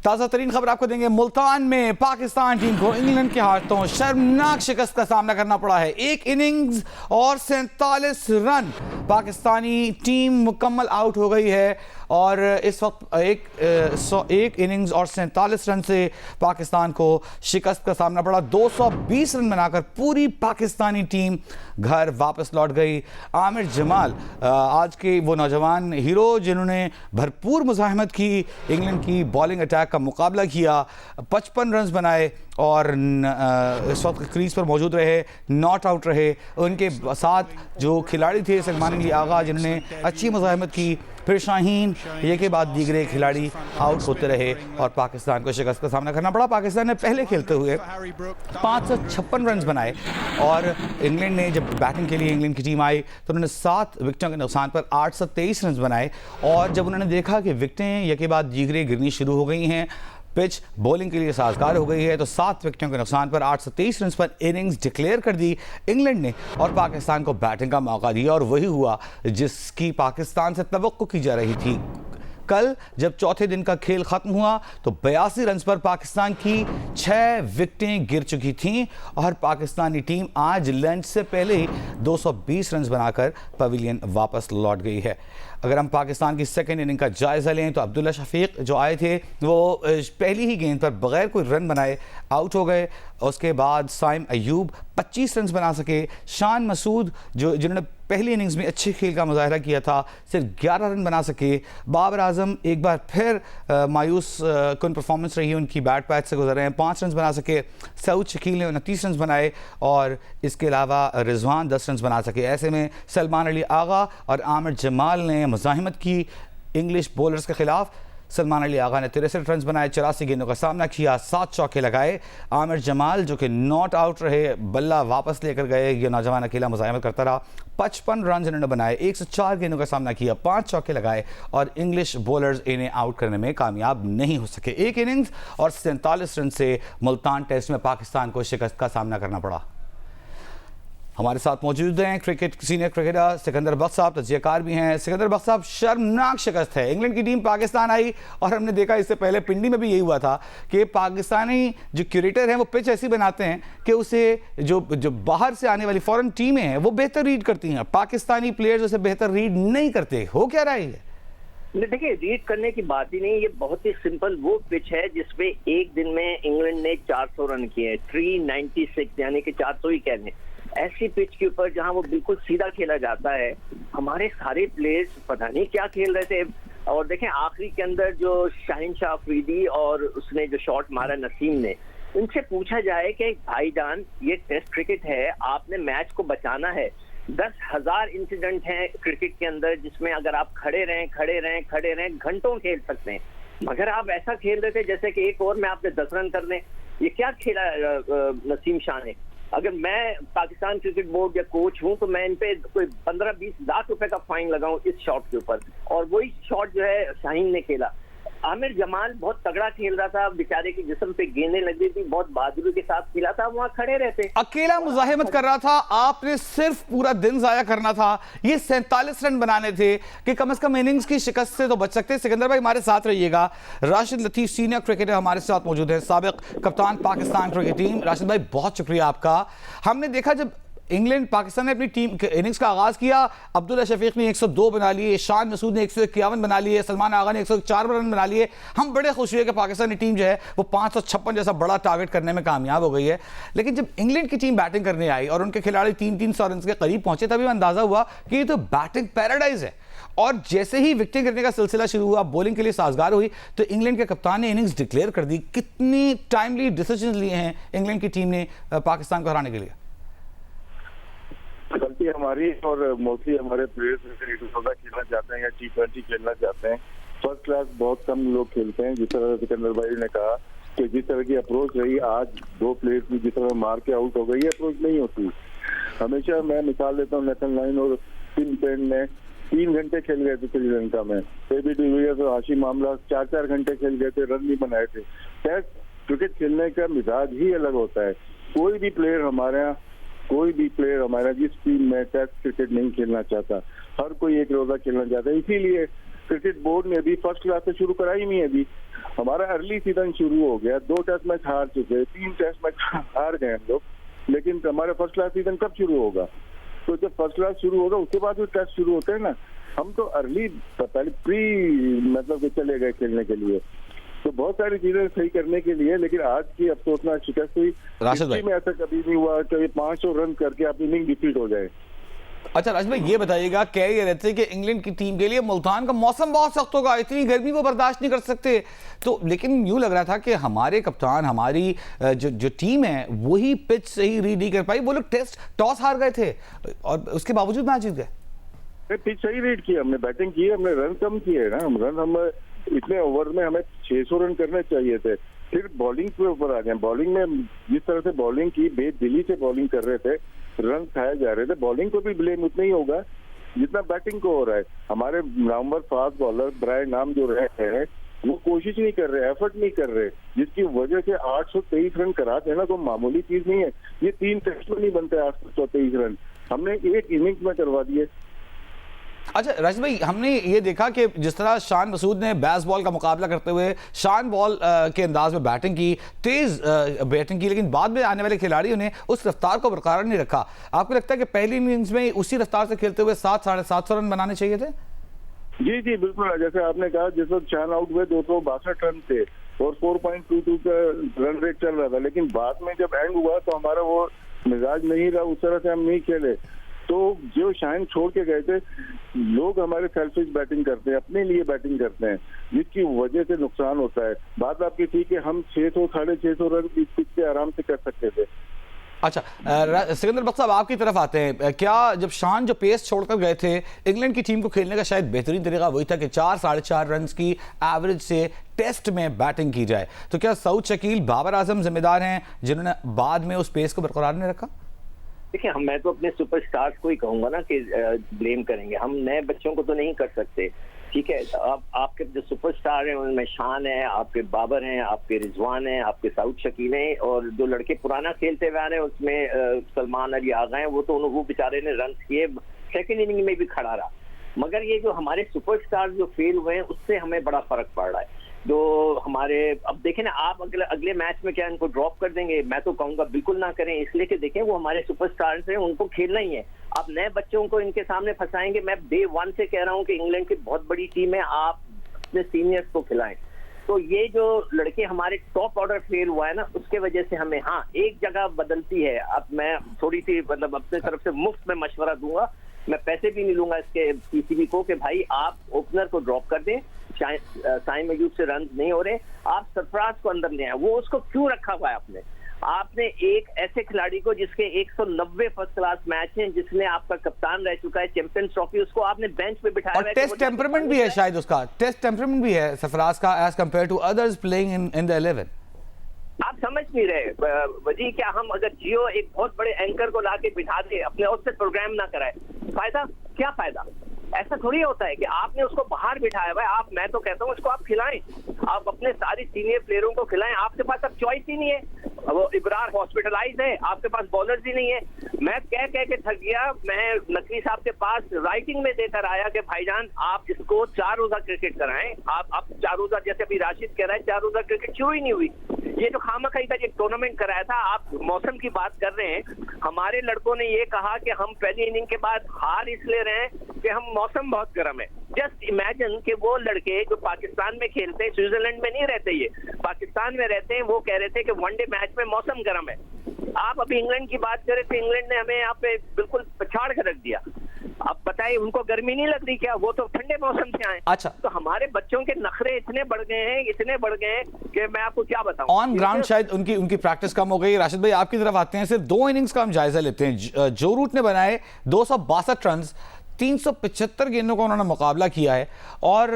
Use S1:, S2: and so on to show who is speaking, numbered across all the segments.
S1: ताज़ा तरीन खबर आपको देंगे। मुल्तान में पाकिस्तान टीम को इंग्लैंड के हाथों शर्मनाक शिकस्त का सामना करना पड़ा है। एक इनिंग्स और 47 रन, पाकिस्तानी टीम मुकम्मल आउट हो गई है और इस वक्त एक इनिंग्स और 47 रन से पाकिस्तान को शिकस्त का सामना पड़ा। 220 रन बनाकर पूरी पाकिस्तानी टीम घर वापस लौट गई। आमिर जमाल आज के वो नौजवान हीरो जिन्होंने भरपूर मुज़ाहमत की, इंग्लैंड की बॉलिंग अटैक का मुकाबला किया, 55 रन बनाए और इस वक्त क्रीज पर मौजूद रहे, नॉट आउट रहे। उनके साथ जो खिलाड़ी थे सलमान अली आगा जिन्होंने अच्छी मुज़ाहमत की, फिर शाहीन, ये के बाद दीगरे खिलाड़ी आउट होते रहे और पाकिस्तान को शिकस्त का सामना करना पड़ा। पाकिस्तान ने पहले खेलते हुए 556 रन बनाए और इंग्लैंड ने जब बैटिंग के लिए इंग्लैंड की टीम आई तो उन्होंने 7 विकेटों के नुकसान पर 823 रन बनाए और जब उन्होंने देखा कि विकेटें ये के बाद दीगरे गिरनी शुरू हो गई हैं, पिच बॉलिंग के लिए साजगार हो गई है, तो 7 विकेटों के नुकसान पर 823 रन पर इनिंग्स डिक्लेयर कर दी इंग्लैंड ने और पाकिस्तान को बैटिंग का मौका दिया और वही हुआ जिसकी पाकिस्तान से तवक्को की जा रही थी। कल जब चौथे दिन का खेल खत्म हुआ तो 82 रन पर पाकिस्तान की 6 विकेटें गिर चुकी थीं और पाकिस्तानी टीम आज लंच से पहले ही 220 रन बनाकर पवेलियन वापस लौट गई है। अगर हम पाकिस्तान की सेकेंड इनिंग का जायज़ा लें तो अब्दुल्ला शफीक जो आए थे वो पहली ही गेंद पर बगैर कोई रन बनाए आउट हो गए। उसके बाद साइम अयूब 25 रन बना सके। शान मसूद जिन्होंने पहली इनिंग्स में अच्छे खेल का मुजाहरा किया था सिर्फ 11 रन बना सके। बाबर आजम एक बार फिर मायूस कौन परफॉर्मेंस रही, उनकी बैट पैच से गुजर रहे हैं, 5 रन बना सके। सऊद शकील ने 29 रन बनाए और इसके अलावा रिजवान 10 रन बना सके। ऐसे में सलमान अली आगा और आमिर जमाल ने मुज़ाहिमत की इंग्लिश बॉलर्स के खिलाफ। सलमान अली आगा ने 63 रन बनाए, 84 गेंदों का सामना किया, 7 चौके लगाए। आमिर जमाल जो कि नॉट आउट रहे, बल्ला वापस लेकर गए, ये नौजवान अकेला मुज़ाहिमत करता रहा। 55 रन इन्होंने बनाए, 104 गेंदों का सामना किया, 5 चौके लगाए और इंग्लिश बॉलर्स इन्हें आउट करने में कामयाब नहीं हो सके। एक इनिंग्स और 47 रन से मुल्तान टेस्ट में पाकिस्तान को शिकस्त का सामना करना पड़ा। हमारे साथ मौजूद हैं क्रिकेट सीनियर क्रिकेटर सिकंदर बख्श साहब, तजियाकार भी हैं। सिकंदर बख्श साहब, शर्मनाक शिकस्त है। इंग्लैंड की टीम पाकिस्तान आई और हमने देखा इससे पहले पिंडी में भी यही हुआ था कि पाकिस्तानी जो क्यूरेटर हैं वो पिच ऐसी बनाते हैं कि उसे जो बाहर से आने वाली फॉरेन टीमें हैं वो बेहतर रीड करती हैं, पाकिस्तानी प्लेयर्स उसे बेहतर रीड नहीं करते। हो क्या रहा है?
S2: देखिए, रीड करने की बात ही नहीं, ये बहुत ही सिंपल वो पिच है जिसपे एक दिन में इंग्लैंड ने 400 रन किए, 396 यानी कि 400 ही कह लें। ऐसी पिच के ऊपर जहां वो बिल्कुल सीधा खेला जाता है, हमारे सारे प्लेयर्स पता नहीं क्या खेल रहे थे। और देखें आखिरी के अंदर जो शाहीन शाह अफरीदी और उसने जो शॉट मारा नसीम ने, उनसे पूछा जाए कि भाईजान ये टेस्ट क्रिकेट है, आपने मैच को बचाना है। 10,000 इंसिडेंट हैं क्रिकेट के अंदर जिसमें अगर आप खड़े रहें घंटों खेल सकते हैं, मगर आप ऐसा खेल रहे थे जैसे कि एक ओवर में आपने 10 रन कर दें। ये क्या खेला नसीम शाह ने? अगर मैं पाकिस्तान क्रिकेट बोर्ड या कोच हूं तो मैं इन पे कोई 15-20 लाख रुपए का फाइन लगाऊं इस शॉट के ऊपर, और वही शॉट जो है शाहीन ने खेला। आमिर जमाल बहुत तगड़ा खेल रहा था, बेचारे की जिस्म पे गेंदें लग रही थी, बहुत बहादुरी के साथ खेला था, वहां खड़े रहते,
S1: अकेला मुजाहिमत कर रहा था। आपने सिर्फ पूरा दिन जाया करना था, ये 47 रन बनाने थे कि कम से कम इनिंग्स की शिकस्त से तो बच सकते। सिकंदर भाई हमारे साथ रहिएगा। राशिद लतीफ सीनियर क्रिकेटर हमारे साथ मौजूद है, साबिक कप्तान पाकिस्तान क्रिकेट टीम। राशिद भाई बहुत शुक्रिया आपका। हमने देखा जब इंग्लैंड पाकिस्तान ने अपनी टीम इनिंग्स का आगाज किया, अब्दुल्ला शफीक ने 102 बना लिए, शान मसूद ने 151 बना लिए, सलमान आगा ने 104 रन बना लिए। हम बड़े खुश हुए कि पाकिस्तानी टीम जो है वो 556 जैसा बड़ा टारगेट करने में कामयाब हो गई है। लेकिन जब इंग्लैंड की टीम बैटिंग करने आई और उनके खिलाड़ी 300 रन के करीब पहुंचे, तभी अंदाजा हुआ कि ये तो बैटिंग पैराडाइज है। और जैसे ही विकेटें गिरने का सिलसिला शुरू हुआ, बॉलिंग के लिए साजगार हुई, तो इंग्लैंड के कप्तान ने इनिंग्स डिक्लेयर कर दी। कितनी टाइमली डिसीजन लिए हैं इंग्लैंड की टीम ने पाकिस्तान को हराने के लिए?
S3: गलती हमारी और मोस्टली हमारे प्लेयर्स खेलना चाहते हैं या T20 खेलना चाहते हैं। फर्स्ट क्लास बहुत कम लोग खेलते हैं। जिस तरह सिकंदर भाई ने कहा कि जिस तरह की अप्रोच रही आज, 2 प्लेयर्स की जिस तरह मार के आउट हो गई, अप्रोच नहीं होती। हमेशा मैं मिसाल देता हूँ, नेथन लाइन और टिम पेन ने 3 घंटे खेल गए थे श्रीलंका में। एबी डिविलियर्स और हाशिम मामला 4-4 घंटे खेल गए थे, रन नहीं बनाए थे। टेस्ट क्रिकेट खेलने का मिजाज ही अलग होता है। कोई भी प्लेयर हमारा जिस टीम में टेस्ट क्रिकेट नहीं खेलना चाहता, हर कोई एक रोजा खेलना चाहता है। इसीलिए क्रिकेट बोर्ड ने भी फर्स्ट क्लास से शुरू कराई नहीं है अभी। हमारा अर्ली सीजन शुरू हो गया, 2 टेस्ट मैच हार चुके, 3 टेस्ट मैच हार गए हम लोग, लेकिन हमारा फर्स्ट क्लास सीजन कब शुरू होगा? तो जब फर्स्ट क्लास शुरू होगा उसके बाद जो टेस्ट शुरू होते हैं ना, हम तो अर्ली पहले प्री मतलब कि चले गए खेलने के लिए। तो बहुत सारी चीजें सही करने के लिए, लेकिन आज की अफसोसनाक शिकस्त हुई।
S1: राशिद भाई,
S3: में ऐसा कभी नहीं हुआ कि 500 रन करके आप इनिंग डिफीट हो जाए।
S1: अच्छा राशिद भाई ये बताइएगा, कह ये रहते हैं कि इंग्लैंड की टीम के लिए मुल्तान का मौसम बहुत सख्त होगा, इतनी गर्मी वो बर्दाश्त नहीं कर सकते, तो लेकिन यूं लग रहा था कि हमारे कप्तान, हमारी जो टीम है वही पिच सही रीड नहीं कर पाई। वो लोग टेस्ट टॉस हार गए थे और उसके बावजूद मैच जीत गए।
S3: पिच सही रीड किया, हमने बैटिंग की, हमने रन कम किए ना। हम इतने ओवर में हमें 600 रन करने चाहिए थे। फिर बॉलिंग के ऊपर आ गए। बॉलिंग में जिस तरह से बॉलिंग की, बेदिली से बॉलिंग कर रहे थे, रन खाए जा रहे थे। बॉलिंग को भी ब्लेम उतना ही होगा जितना बैटिंग को हो रहा है। हमारे नवंबर फास्ट बॉलर ब्रायन नाम जो रहे हैं वो कोशिश नहीं कर रहे, एफर्ट नहीं कर रहे, जिसकी वजह से 823 रन करा देना तो मामूली चीज नहीं है। ये 3 टेस्ट में नहीं बनते 823 रन, हमने एक इनिंग्स में करवा दिए।
S1: अच्छा राशिद भाई, हमने ये देखा कि जिस तरह शान मसूद ने बैस बॉल का मुकाबला करते हुए शान बॉल के अंदाज में बैटिंग की, तेज बैटिंग की, लेकिन बाद में आने वाले खिलाड़ियों ने उस रफ्तार को बरकरार नहीं रखा। आपको लगता है कि पहली इनिंग्स में उसी रफ्तार से खेलते हुए 700-750 रन बनाने चाहिए थे?
S3: जी जी बिल्कुल, जैसे आपने कहा जिस वक्त शान आउट हुए 262 रन थे और 4.22 का रन रेट चल रहा था, लेकिन बाद में जब एंड हुआ तो हमारा वो मिजाज नहीं रहा, उस तरह से हम नहीं खेले। तो जो शाइन छोड़ के गए थे, लोग हमारे सेल्फिश बैटिंग करते हैं, अपने लिए बैटिंग करते हैं, जिसकी वजह से नुकसान होता है। बात आपकी ठीक है, हम 600-650 रन इस पिच पे आराम से कर सकते थे।
S1: अच्छा सिकंदर बख्श साहब, आपकी तरफ आते हैं। क्या जब शान जो पेस छोड़कर गए थे, इंग्लैंड की टीम को खेलने का शायद बेहतरीन तरीका वही था कि 4-4.5 रन की एवरेज से टेस्ट में बैटिंग की जाए, तो क्या सऊद शकील, बाबर आजम जिम्मेदार हैं जिन्होंने बाद में उस पेस को बरकरार नहीं रखा?
S2: देखिए, मैं तो अपने सुपरस्टार्स को ही कहूंगा ना कि ब्लेम करेंगे, हम नए बच्चों को तो नहीं कर सकते। ठीक है, अब आपके जो सुपरस्टार हैं उनमें शान है, आपके बाबर हैं, आपके रिजवान हैं, आपके सऊद शकील हैं, और जो लड़के पुराना खेलते हुए आ रहे हैं उसमें सलमान अली आ गए हैं। वो बेचारे ने रन किए, सेकेंड इनिंग में भी खड़ा रहा। मगर ये जो हमारे सुपरस्टार जो फेल हुए हैं उससे हमें बड़ा फर्क पड़ रहा है। जो हमारे, अब देखें ना, आप अगले मैच में क्या इनको ड्रॉप कर देंगे? मैं तो कहूंगा बिल्कुल ना करें, इसलिए कि देखें वो हमारे सुपरस्टार्स हैं, उनको खेलना ही है। आप नए बच्चों को इनके सामने फंसाएंगे। मैं डे 1 से कह रहा हूं कि इंग्लैंड की बहुत बड़ी टीम है, आप अपने सीनियर्स को खिलाएं। तो ये जो लड़के हमारे टॉप ऑर्डर फेल हुआ है ना, उसके वजह से हमें, हाँ, एक जगह बदलती है। अब मैं थोड़ी सी मतलब अपने तरफ से मुफ्त में मशवरा दूंगा, मैं पैसे भी नहीं लूंगा इसके पीसीबी को, कि भाई आप ओपनर को ड्रॉप कर दें, साइम अयूब से रन नहीं हो रहे, आप सरफराज को अंदर ले आए। वो उसको क्यों रखा हुआ है आपने? आपने एक ऐसे खिलाड़ी को जिसके 190 फर्स्ट क्लास मैच हैं, जिसने आपका कप्तान रह चुका है चैंपियंस ट्रॉफी, उसको आपने बेंच पे बिठाया
S1: और टेस्ट टेम्परामेंट भी है, शायद उसका टेस्ट टेम्परामेंट भी है सरफराज का, as compared to others playing in the 11।
S2: आप समझ नहीं रहे वजी, क्या हम अगर जियो एक बहुत बड़े एंकर को लाके बिठा दे, अपने उससे प्रोग्राम ना कराए, फायदा क्या? फायदा ऐसा थोड़ी होता है कि आपने उसको बाहर बिठाया हुआ है। आप, मैं तो कहता हूँ उसको आप खिलाएं, आप अपने सारी सीनियर प्लेयरों को खिलाएं। आपके पास अब चॉइस ही नहीं है, वो इब्रार हॉस्पिटलाइज है, आपके पास बॉलर्स ही नहीं है। मैं कह के थक गया। मैं नकवी साहब के पास राइटिंग में देकर आया कि भाईजान आप इसको 4 रोजा क्रिकेट कराएं। आप 4 रोजा, जैसे अभी राशिद कह रहा है, 4 रोजा क्रिकेट शुरू ही नहीं हुई। ये जो खामखाई का एक टूर्नामेंट कराया था, आप मौसम की बात कर रहे हैं। हमारे लड़कों ने ये कहा कि हम पहली इनिंग के बाद हार इसलिए रहे हैं कि हम मौसम बहुत गर्म है। जस्ट इमेजिन कि वो लड़के जो पाकिस्तान में खेलते हैं, स्विट्जरलैंड में नहीं रहते, ये पाकिस्तान में रहते हैं, वो कह रहे थे कि वनडे मैच में मौसम गर्म है। आप अभी इंग्लैंड की बात करें तो इंग्लैंड ने हमें यहाँ पे बिल्कुल पछाड़ कर रख दिया। अब बताइए, उनको गर्मी नहीं लग रही क्या? वो तो ठंडे मौसम से आए।
S1: अच्छा,
S2: तो हमारे बच्चों के नखरे इतने बढ़ गए हैं कि मैं आपको क्या बताऊं।
S1: ऑन ग्राउंड शायद उनकी प्रैक्टिस कम हो गई। राशिद भाई, आपकी तरफ आते हैं। सिर्फ 2 इनिंग्स का हम जायजा लेते हैं। जो रूट ने बनाए 262 रन, 375 गेंदों का उन्होंने मुकाबला किया है और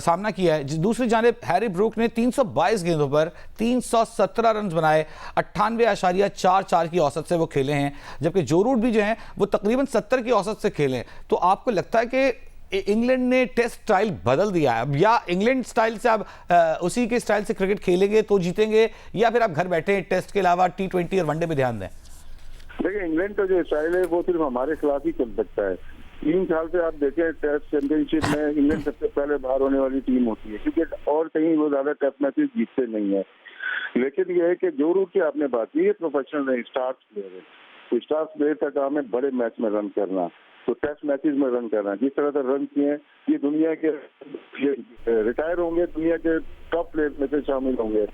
S1: सामना किया है। दूसरी जानिब हैरी ब्रूक ने 322 गेंदों पर 317 रन बनाए, 98.44 की औसत से वो खेले हैं, जबकि जो रूट भी जो हैं वो तकरीबन 70 की औसत से खेले हैं। तो आपको लगता है कि इंग्लैंड ने टेस्ट स्टाइल बदल दिया है, या इंग्लैंड स्टाइल से आप उसी के स्टाइल से क्रिकेट खेलेंगे तो जीतेंगे, या फिर आप घर बैठे टेस्ट के अलावा T20 और वनडे पे ध्यान दें?
S3: देखिए, इंग्लैंड का जो स्टाइल है वो सिर्फ हमारे खिलाफ ही चल सकता है। 3 साल से आप देखें टेस्ट चैंपियनशिप में इंग्लैंड सबसे पहले बाहर होने वाली टीम होती है, क्योंकि और कहीं वो ज्यादा टेस्ट मैचेस जीतते नहीं है। लेकिन ये है कि जो रूट की आपने बात की, ये प्रोफेशनल नहीं, स्टार्स प्लेयर है। तो स्टार्स प्लेयर का काम है बड़े मैच में रन करना, तो टेस्ट मैचेस में रन करना। जिस तरह से रन किए, ये दुनिया के रिटायर होंगे, दुनिया के टॉप प्लेयर में से शामिल होंगे।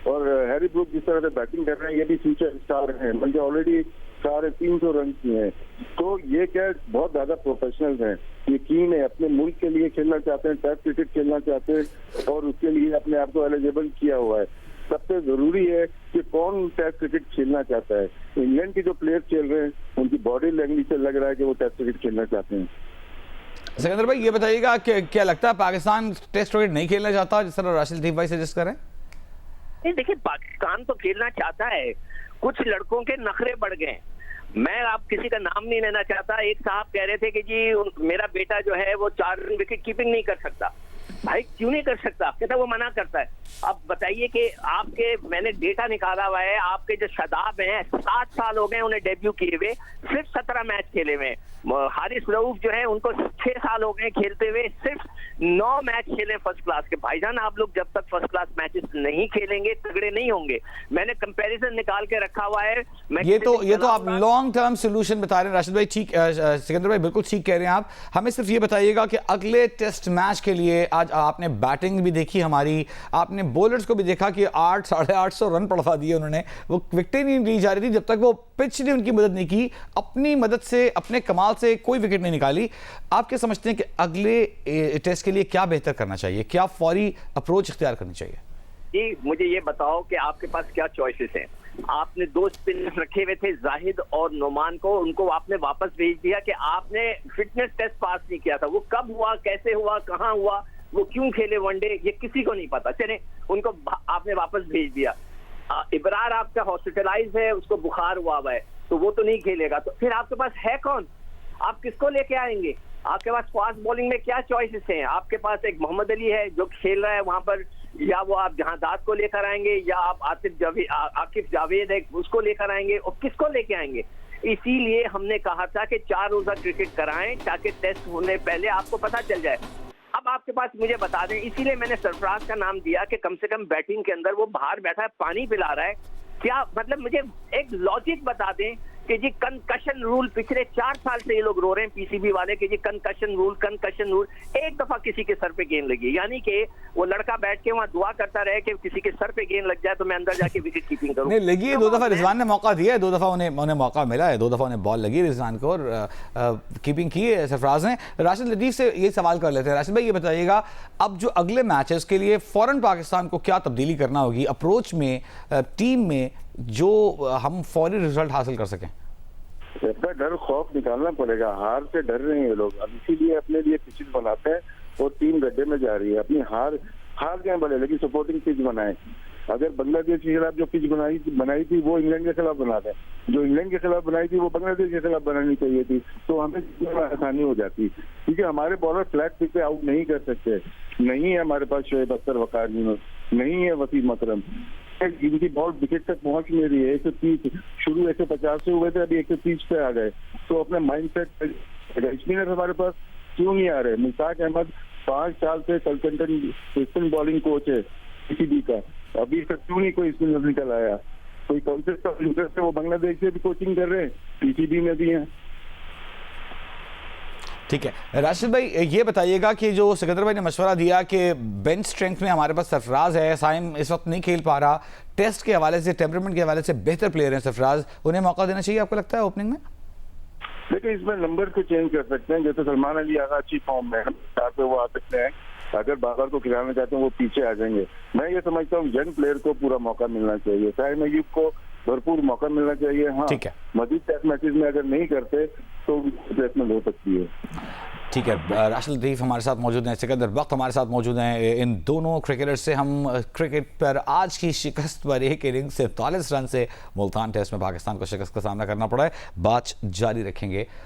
S3: और हैरी ब्रूक जिस तरह से बैटिंग कर रहे हैं, ये भी फ्यूचर स्टार हैं, बल्कि ऑलरेडी 350 रन किए हैं। तो ये क्या बहुत ज्यादा प्रोफेशनल हैं, ये कीन है, अपने मुल्क के लिए खेलना चाहते हैं, टेस्ट क्रिकेट खेलना चाहते हैं और उसके लिए अपने आप को एलिजिबल किया हुआ है। सबसे जरूरी है कि कौन टेस्ट क्रिकेट खेलना चाहता है। इंग्लैंड के जो प्लेयर खेल रहे हैं, उनकी बॉडी लैंग्वेज से लग रहा है कि वो टेस्ट क्रिकेट खेलना चाहते हैं।
S1: सिकंदर भाई, ये बताइएगा कि क्या लगता है पाकिस्तान टेस्ट क्रिकेट नहीं खेलना चाहता, जिस तरह राशिद लतीफ भाई सजेस्ट करें?
S2: नहीं, देखिए, पाकिस्तान तो खेलना चाहता है, कुछ लड़कों के नखरे बढ़ गए। मैं आप किसी का नाम नहीं लेना चाहता। एक साहब कह रहे थे कि जी मेरा बेटा जो है वो 4 विकेट कीपिंग नहीं कर सकता। भाई क्यों नहीं कर सकता? कहता वो मना करता है। अब बताइए कि आपके, मैंने डेटा निकाला हुआ है, आपके जो शादाब हैं 7 साल हो गए उन्हें डेब्यू किए हुए, सिर्फ 17 मैच खेले हुए। हारिस रऊफ जो है उनको 6 साल हो गए खेलते हुए, सिर्फ 9 मैच खेले फर्स्ट क्लास के। भाईजान, आप लोग जब तक फर्स्ट क्लास मैचेस नहीं खेलेंगे तगड़े नहीं होंगे। मैंने कंपैरिजन निकाल के रखा हुआ है।
S1: ये तो आप लॉन्ग टर्म सोल्यूशन बता रहे हैं राशिद भाई, ठीक। सिकंदर भाई बिल्कुल ठीक कह रहे हैं आप। हमें सिर्फ ये बताइएगा कि अगले टेस्ट मैच के लिए आज आपने बैटिंग भी देखी हमारी, आपने बॉलर्स को भी देखा कि 800-850 रन पड़वा दिए उन्होंने। वो विकेटें नहीं ली जा रही थी जब तक वो पिच ने उनकी मदद नहीं की, अपनी मदद से, अपने कमाल से कोई विकेट नहीं निकाली। आप क्या समझते हैं कि अगले टेस्ट के लिए क्या बेहतर करना चाहिए, क्या फौरी अप्रोच इख्तियार करनी चाहिए?
S2: जी, मुझे ये बताओ कि आपके पास क्या चॉइसेस हैं। आपने 2 स्पिनर्स रखे हुए थे, जाहिद और नोमान को, उनको आपने वापस भेज दिया कि आपने फिटनेस टेस्ट पास नहीं किया था। वो कब हुआ, कैसे हुआ, कहाँ हुआ, वो क्यों खेले वनडे, ये किसी को नहीं पता। चले, उनको आपने वापस भेज दिया। इब्रार आपका हॉस्पिटलाइज है, उसको बुखार हुआ है, तो वो तो नहीं खेलेगा। तो फिर आपके पास है कौन? आप किसको लेके आएंगे? आपके पास फास्ट बॉलिंग में क्या चॉइसेस हैं? आपके पास एक मोहम्मद अली है जो खेल रहा है वहां पर, या वो आप जहादात को लेकर आएंगे, या आप आकिफ जावेद है उसको लेकर आएंगे, और किसको लेके आएंगे? इसीलिए हमने कहा था कि 4 रोजा क्रिकेट कराएं ताकि टेस्ट होने पहले आपको पता चल जाए। अब आपके पास मुझे बता दें, इसीलिए मैंने सरफराज का नाम दिया कि कम से कम बैटिंग के अंदर वो बाहर बैठा है, पानी पिला रहा है। क्या मतलब, मुझे एक लॉजिक बता दें कि जी कंकशन रूल, पिछले 4 साल से ये लोग रो रहे हैं पीसीबी वाले कि जी कंकशन रूल, एक दफा किसी के सर पे गेंद लगी, यानी कि वो लड़का बैठ के वहां दुआ करता रहे कि किसी के सर पे गेंद लग जाए तो मैं अंदर जाके विकेट कीपिंग करूं।
S1: नहीं लगी है, 2 दफा रिजवान ने मौका दिया है, 2 दफा उन्हें मौका मिला है, 2 दफा उन्हें बॉल लगी रिजवान को और कीपिंग की है सरफराज ने। राशिद लतीफ से ये सवाल कर लेते हैं। राशिद भाई, ये बताइएगा, अब जो अगले मैचेस के लिए फौरन पाकिस्तान को क्या तब्दीली करना होगी अप्रोच में, टीम में, जो हम फौरी रिजल्ट हासिल कर सकें?
S3: अपना डर खौफ निकालना पड़ेगा। हार से डर रहे हैं ये लोग, अब इसीलिए अपने लिए पिच बनाते हैं और टीम गड्ढे में जा रही है। अपनी हार जाए भले, लेकिन सपोर्टिंग पिच बनाए। अगर बांग्लादेश के खिलाफ जो पिच बनाई थी वो इंग्लैंड के खिलाफ बना दें, जो इंग्लैंड के खिलाफ बनाई थी वो बांग्लादेश के खिलाफ बनानी चाहिए थी, तो हमें आसानी हो जाती। क्योंकि हमारे बॉलर फ्लैट पिच पे आउट नहीं कर सकते। नहीं है हमारे पास शोएब अख्तर, वकार यूनुस, नहीं है वसीम अकरम, जिनकी बॉल विकेट तक पहुंच नहीं रही है। 130 शुरू 150 से हुए थे, अभी 130 पे आ गए। तो अपने माइंडसेट, स्पिनर हमारे पास क्यों नहीं आ रहे? मुश्ताक अहमद 5 साल से कंसल्टेंट स्पिन बॉलिंग कोच है पीसीबी का, अभी तक क्यों नहीं कोई स्पिनर निकल आया? कोई कॉन्सेप्ट है, वो बांग्लादेश से भी कोचिंग कर रहे हैं, पीसीबी में भी हैं।
S1: ठीक है राशिद भाई, ये बताइएगा कि जो सिकंदर भाई ने मशवरा दिया कि बेंच स्ट्रेंथ में हमारे पास सरफराज है, साइम इस वक्त नहीं खेल पा रहा, टेस्ट के हवाले से, टेम्परामेंट के हवाले से बेहतर प्लेयर हैं सरफराज, उन्हें मौका देना चाहिए आपको लगता है ओपनिंग में?
S3: देखिए, इसमें नंबर को चेंज कर सकते हैं। जैसे सलमान अली आगा अच्छी फॉर्म में, पे वो आ सकते हैं। अगर बाबर को खिलाना चाहते हैं वो पीछे आ जाएंगे। मैं ये समझता हूँ यंग प्लेयर को पूरा मौका मिलना चाहिए, साइम अयूब को भरपूर मौका मिलना चाहिए। हाँ, मजीद टेस्ट मैचेस में अगर नहीं करते तो रिप्लेसमेंट हो सकती है।
S1: ठीक है, राशिद लतीफ हमारे साथ मौजूद हैं, सिकंदर बख्त हमारे साथ मौजूद हैं। इन दोनों क्रिकेटर्स से हम क्रिकेट पर आज की शिकस्त पर 1 इनिंग्स 47 रन से मुल्तान टेस्ट में पाकिस्तान को शिकस्त का सामना करना पड़ा है बात जारी रखेंगे।